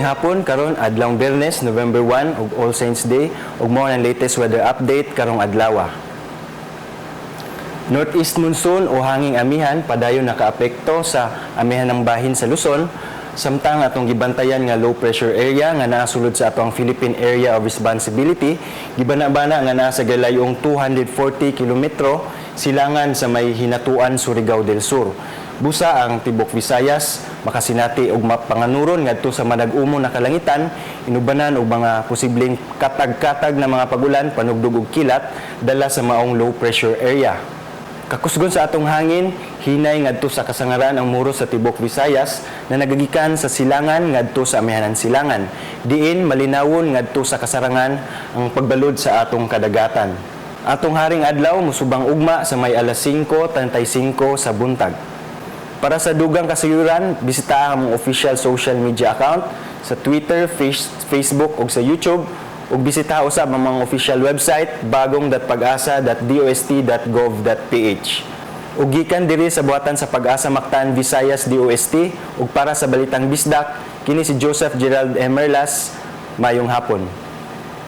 hapon karon adlaw Biyernes, November 1 ug All Saints Day ug mao ang latest weather update karong adlaw. Northeast monsoon o hanging amihan padayon nakaapekto sa amihan ng bahin sa Luzon, samtang atong gibantayan nga low pressure area nga naa sulod sa atong Philippine Area of Responsibility, gibana-bana nga naa sa galayong 240 kilometro silangan sa may hinatuan Surigao del Sur. Busa ang tibok Visayas makasinati og mapanganuron ngadto sa madag-umo na kalangitan, inubanan og mga posibleng katag-katag na mga pagulan, panugdog ug kilat dala sa maong low pressure area. Kakusgon sa atong hangin, hinay ngadto sa kasangaran ang muro sa tibok Visayas na nagagikan sa silangan ngadto sa amihanan silangan. Diin malinawon ngadto sa kasarangan ang pagbalod sa atong kadagatan. Atong haring adlaw musubang ugma sa may alas 5:35 sa buntag. Para sa dugang kasayuran, bisita ang among official social media account sa Twitter, Facebook ug sa YouTube, ug bisita usab ang mga official website bagong.pag-asa.dost.gov.ph. Ug gikan diri sa buhatan sa Pag-asa Mactan Visayas DOST ug para sa balitang bisdak, kini si Joseph Gerald Emerlas. Mayong hapon.